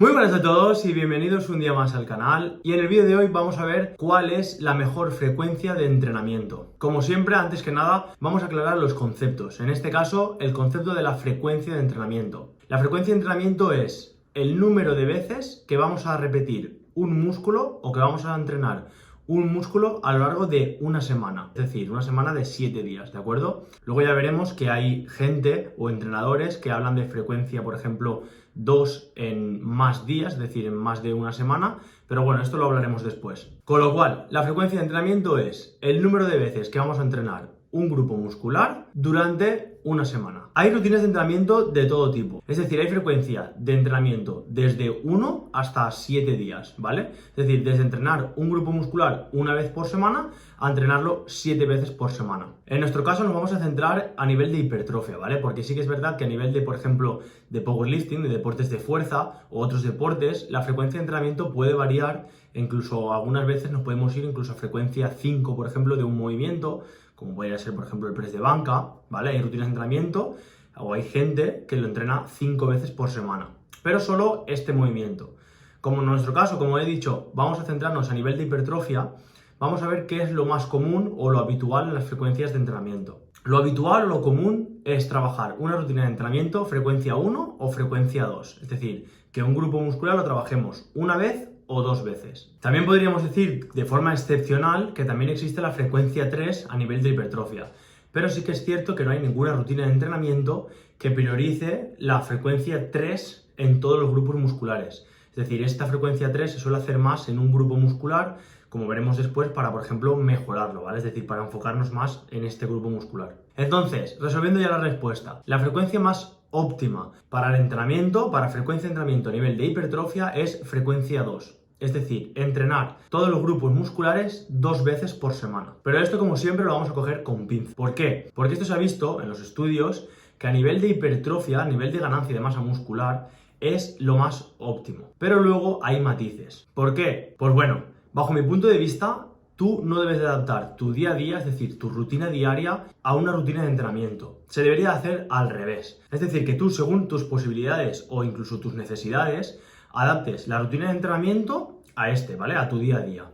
Muy buenas a todos y bienvenidos un día más al canal, y en el vídeo de hoy vamos a ver cuál es la mejor frecuencia de entrenamiento. Como siempre, antes que nada, vamos a aclarar los conceptos. En este caso, el concepto de la frecuencia de entrenamiento. La frecuencia de entrenamiento es el número de veces que vamos a repetir un músculo o que vamos a entrenar un músculo a lo largo de una semana, es decir, una semana de 7 días, ¿de acuerdo? Luego ya veremos que hay gente o entrenadores que hablan de frecuencia, por ejemplo, 2 en más días, es decir, en más de una semana, pero bueno, esto lo hablaremos después. Con lo cual, la frecuencia de entrenamiento es el número de veces que vamos a entrenar un grupo muscular durante una semana. Hay rutinas de entrenamiento de todo tipo, es decir, hay frecuencia de entrenamiento desde 1 hasta 7 días, ¿vale? Es decir, desde entrenar un grupo muscular una vez por semana a entrenarlo 7 veces por semana. En nuestro caso nos vamos a centrar a nivel de hipertrofia, ¿vale? Porque sí que es verdad que a nivel de, por ejemplo, de powerlifting, de deportes de fuerza o otros deportes, la frecuencia de entrenamiento puede variar, incluso algunas veces nos podemos ir incluso a frecuencia 5, por ejemplo, de un movimiento, como podría ser, por ejemplo, el press de banca, ¿vale? Hay rutinas de entrenamiento o hay gente que lo entrena 5 veces por semana, pero solo este movimiento. Como en nuestro caso, como he dicho, vamos a centrarnos a nivel de hipertrofia, vamos a ver qué es lo más común o lo habitual en las frecuencias de entrenamiento. Lo habitual o lo común es trabajar una rutina de entrenamiento frecuencia 1 o frecuencia 2, es decir, que un grupo muscular lo trabajemos una vez o 2 veces. También podríamos decir de forma excepcional que también existe la frecuencia 3 a nivel de hipertrofia, pero sí que es cierto que no hay ninguna rutina de entrenamiento que priorice la frecuencia 3 en todos los grupos musculares. Es decir, esta frecuencia 3 se suele hacer más en un grupo muscular, como veremos después, para, por ejemplo, mejorarlo, ¿vale? Es decir, para enfocarnos más en este grupo muscular. Entonces, resolviendo ya la respuesta, la frecuencia más óptima para el entrenamiento, para frecuencia de entrenamiento a nivel de hipertrofia, es frecuencia 2. Es decir, entrenar todos los grupos musculares 2 veces por semana. Pero esto, como siempre, lo vamos a coger con pinzas. ¿Por qué? Porque esto se ha visto en los estudios que a nivel de hipertrofia, a nivel de ganancia de masa muscular, es lo más óptimo. Pero luego hay matices. ¿Por qué? Pues bueno, bajo mi punto de vista, tú no debes de adaptar tu día a día, es decir, tu rutina diaria, a una rutina de entrenamiento. Se debería hacer al revés. Es decir, que tú, según tus posibilidades o incluso tus necesidades, adaptes la rutina de entrenamiento a ¿vale? A tu día a día.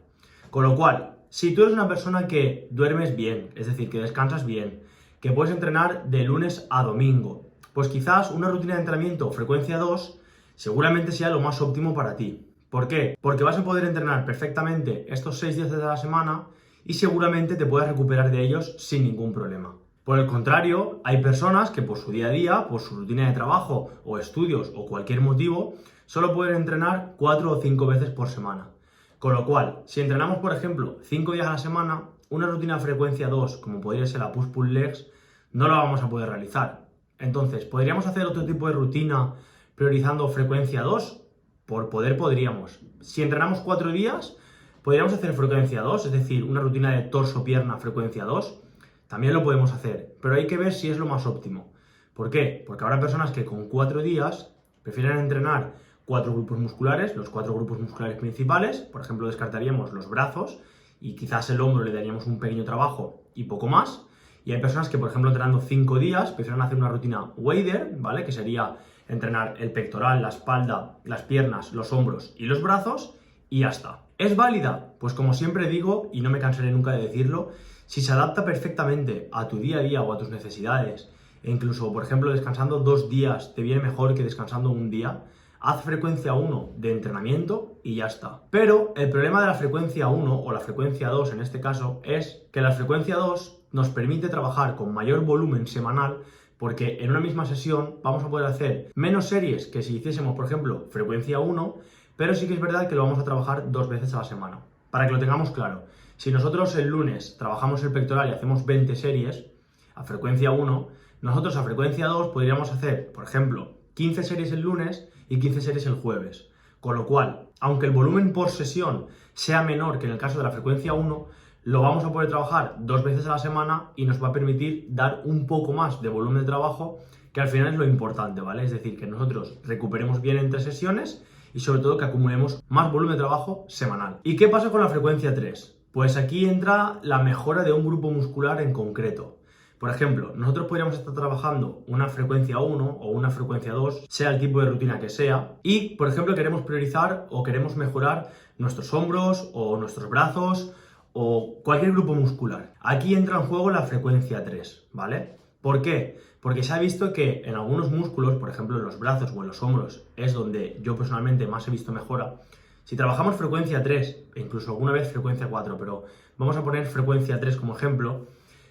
Con lo cual, si tú eres una persona que duermes bien, es decir, que descansas bien, que puedes entrenar de lunes a domingo, pues quizás una rutina de entrenamiento frecuencia 2 seguramente sea lo más óptimo para ti. ¿Por qué? Porque vas a poder entrenar perfectamente estos 6 días de la semana y seguramente te puedas recuperar de ellos sin ningún problema. Por el contrario, hay personas que por su día a día, por su rutina de trabajo o estudios o cualquier motivo, solo pueden entrenar 4 o 5 veces por semana. Con lo cual, si entrenamos, por ejemplo, 5 días a la semana, una rutina frecuencia 2, como podría ser la push-pull legs, no la vamos a poder realizar. Entonces, ¿podríamos hacer otro tipo de rutina priorizando frecuencia 2? Por poder podríamos. Si entrenamos 4 días, podríamos hacer frecuencia 2, es decir, una rutina de torso-pierna frecuencia 2. También lo podemos hacer, pero hay que ver si es lo más óptimo. ¿Por qué? Porque habrá personas que con 4 días prefieren entrenar 4 grupos musculares, los 4 grupos musculares principales. Por ejemplo, descartaríamos los brazos y quizás el hombro le daríamos un pequeño trabajo y poco más. Y hay personas que, por ejemplo, entrenando 5 días, prefieren hacer una rutina wader, ¿vale? Que sería entrenar el pectoral, la espalda, las piernas, los hombros y los brazos, y ya está. ¿Es válida? Pues como siempre digo, y no me cansaré nunca de decirlo, si se adapta perfectamente a tu día a día o a tus necesidades, e incluso, por ejemplo, descansando 2 días te viene mejor que descansando un día, haz frecuencia 1 de entrenamiento y ya está. Pero el problema de la frecuencia 1 o la frecuencia 2 en este caso es que la frecuencia 2 nos permite trabajar con mayor volumen semanal, porque en una misma sesión vamos a poder hacer menos series que si hiciésemos, por ejemplo, frecuencia 1, pero sí que es verdad que lo vamos a trabajar 2 veces a la semana. Para que lo tengamos claro, si nosotros el lunes trabajamos el pectoral y hacemos 20 series a frecuencia 1, nosotros a frecuencia 2 podríamos hacer, por ejemplo, 15 series el lunes y 15 series el jueves. Con lo cual, aunque el volumen por sesión sea menor que en el caso de la frecuencia 1, lo vamos a poder trabajar 2 veces a la semana y nos va a permitir dar un poco más de volumen de trabajo, que al final es lo importante, ¿vale? Es decir, que nosotros recuperemos bien entre sesiones y sobre todo que acumulemos más volumen de trabajo semanal. ¿Y qué pasa con la frecuencia 3? Pues aquí entra la mejora de un grupo muscular en concreto. Por ejemplo, nosotros podríamos estar trabajando una frecuencia 1 o una frecuencia 2, sea el tipo de rutina que sea, y, por ejemplo, queremos priorizar o queremos mejorar nuestros hombros o nuestros brazos o cualquier grupo muscular. Aquí entra en juego la frecuencia 3, ¿vale? ¿Por qué? Porque se ha visto que en algunos músculos, por ejemplo en los brazos o en los hombros, es donde yo personalmente más he visto mejora. Si trabajamos frecuencia 3, e incluso alguna vez frecuencia 4, pero vamos a poner frecuencia 3 como ejemplo,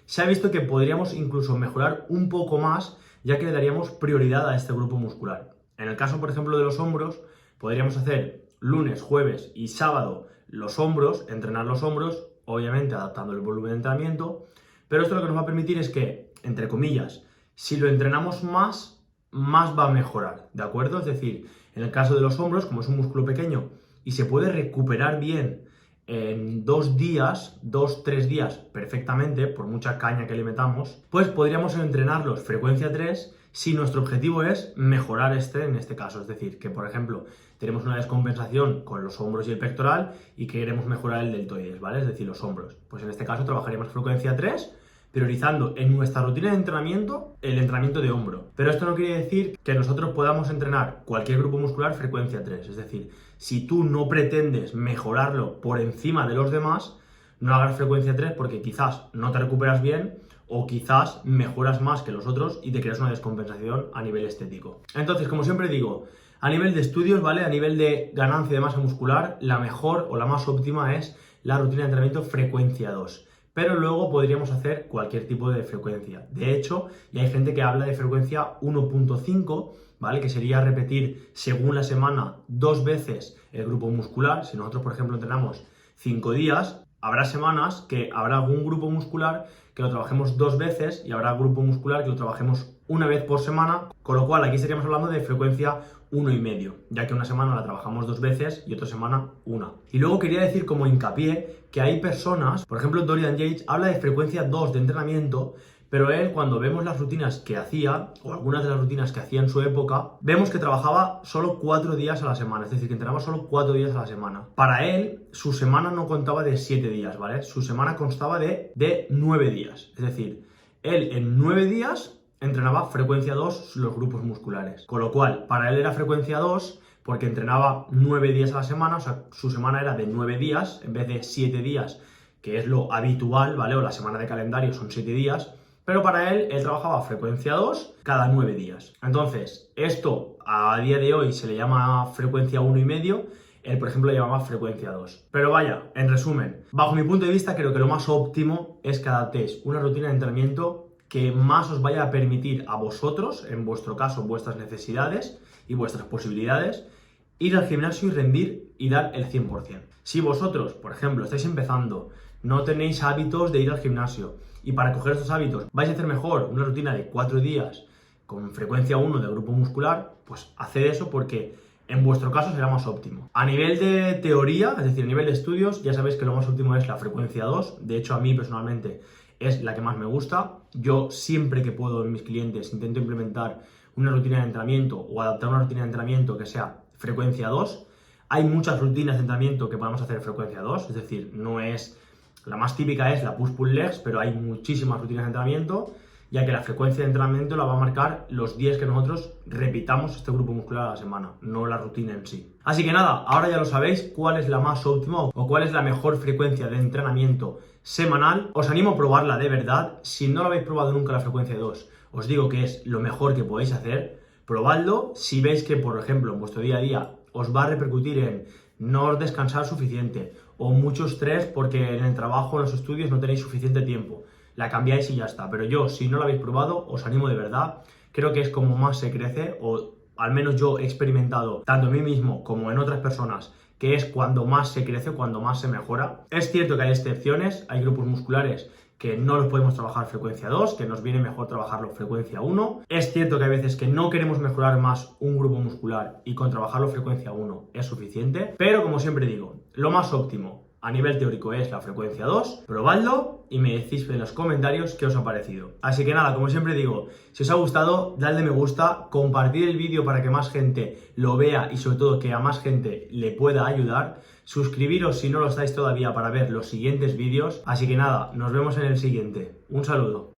se ha visto que podríamos incluso mejorar un poco más, ya que le daríamos prioridad a este grupo muscular. En el caso, por ejemplo, de los hombros, podríamos hacer lunes, jueves y sábado los hombros, entrenar los hombros, obviamente adaptando el volumen de entrenamiento, pero esto lo que nos va a permitir es que, entre comillas, si lo entrenamos más va a mejorar, ¿de acuerdo? Es decir, en el caso de los hombros, como es un músculo pequeño y se puede recuperar bien en 2 días, 2-3 días perfectamente, por mucha caña que le metamos, pues podríamos entrenarlos frecuencia 3 si nuestro objetivo es mejorar en este caso. Es decir, que por ejemplo tenemos una descompensación con los hombros y el pectoral y queremos mejorar el deltoides, ¿vale? Es decir, los hombros. Pues en este caso trabajaríamos frecuencia 3, priorizando en nuestra rutina de entrenamiento el entrenamiento de hombro. Pero esto no quiere decir que nosotros podamos entrenar cualquier grupo muscular frecuencia 3. Es decir, si tú no pretendes mejorarlo por encima de los demás, no hagas frecuencia 3 porque quizás no te recuperas bien o quizás mejoras más que los otros y te creas una descompensación a nivel estético. Entonces, como siempre digo, a nivel de estudios, ¿vale? A nivel de ganancia de masa muscular, la mejor o la más óptima es la rutina de entrenamiento frecuencia 2. Pero luego podríamos hacer cualquier tipo de frecuencia. De hecho, ya hay gente que habla de frecuencia 1.5, ¿vale? Que sería repetir según la semana 2 veces el grupo muscular. Si nosotros, por ejemplo, entrenamos 5 días, habrá semanas que habrá algún grupo muscular que lo trabajemos 2 veces y habrá grupo muscular que lo trabajemos una vez por semana, con lo cual aquí estaríamos hablando de frecuencia 1,5, ya que una semana la trabajamos 2 veces y otra semana una. Y luego quería decir como hincapié que hay personas, por ejemplo Dorian Yates habla de frecuencia 2 de entrenamiento, pero él cuando vemos las rutinas que hacía, o algunas de las rutinas que hacía en su época, vemos que trabajaba solo 4 días a la semana, es decir, que entrenaba solo 4 días a la semana. Para él, su semana no contaba de 7 días, ¿vale? Su semana constaba de 9 días, es decir, él en 9 días entrenaba frecuencia 2 los grupos musculares, con lo cual para él era frecuencia 2 porque entrenaba 9 días a la semana, o sea, su semana era de 9 días en vez de 7 días, que es lo habitual, ¿vale? O la semana de calendario son 7 días, pero para él trabajaba frecuencia 2 cada 9 días. Entonces, esto a día de hoy se le llama frecuencia 1,5, él, por ejemplo, le llamaba frecuencia 2. Pero vaya, en resumen, bajo mi punto de vista, creo que lo más óptimo es que adaptéis una rutina de entrenamiento que más os vaya a permitir a vosotros, en vuestro caso, vuestras necesidades y vuestras posibilidades, ir al gimnasio y rendir y dar el 100%. Si vosotros, por ejemplo, estáis empezando, no tenéis hábitos de ir al gimnasio y para coger estos hábitos vais a hacer mejor una rutina de 4 días con frecuencia 1 de grupo muscular, pues haced eso porque en vuestro caso será más óptimo. A nivel de teoría, es decir, a nivel de estudios, ya sabéis que lo más óptimo es la frecuencia 2. De hecho, a mí personalmente es la que más me gusta. Yo siempre que puedo en mis clientes intento implementar una rutina de entrenamiento o adaptar una rutina de entrenamiento que sea frecuencia 2. Hay muchas rutinas de entrenamiento que podemos hacer frecuencia 2, es decir, no es... La más típica es la push-pull legs, pero hay muchísimas rutinas de entrenamiento, ya que la frecuencia de entrenamiento la va a marcar los días que nosotros repitamos este grupo muscular a la semana, no la rutina en sí. Así que nada, ahora ya lo sabéis cuál es la más óptima o cuál es la mejor frecuencia de entrenamiento semanal. Os animo a probarla de verdad. Si no lo habéis probado nunca la frecuencia 2, os digo que es lo mejor que podéis hacer. Probadlo. Si veis que, por ejemplo, en vuestro día a día os va a repercutir en no descansar suficiente o mucho estrés porque en el trabajo o en los estudios no tenéis suficiente tiempo, la cambiáis y ya está. Pero yo, si no lo habéis probado, os animo de verdad. Creo que es como más se crece, o al menos yo he experimentado tanto en mí mismo como en otras personas, que es cuando más se crece, cuando más se mejora. Es cierto que hay excepciones, hay grupos musculares que no los podemos trabajar frecuencia 2, que nos viene mejor trabajarlo frecuencia 1. Es cierto que hay veces que no queremos mejorar más un grupo muscular y con trabajarlo frecuencia 1 es suficiente, pero como siempre digo, lo más óptimo a nivel teórico es la frecuencia 2, probadlo y me decís en los comentarios qué os ha parecido. Así que nada, como siempre digo, si os ha gustado, dadle me gusta, compartid el vídeo para que más gente lo vea y sobre todo que a más gente le pueda ayudar. Suscribiros si no lo estáis todavía para ver los siguientes vídeos. Así que nada, nos vemos en el siguiente. Un saludo.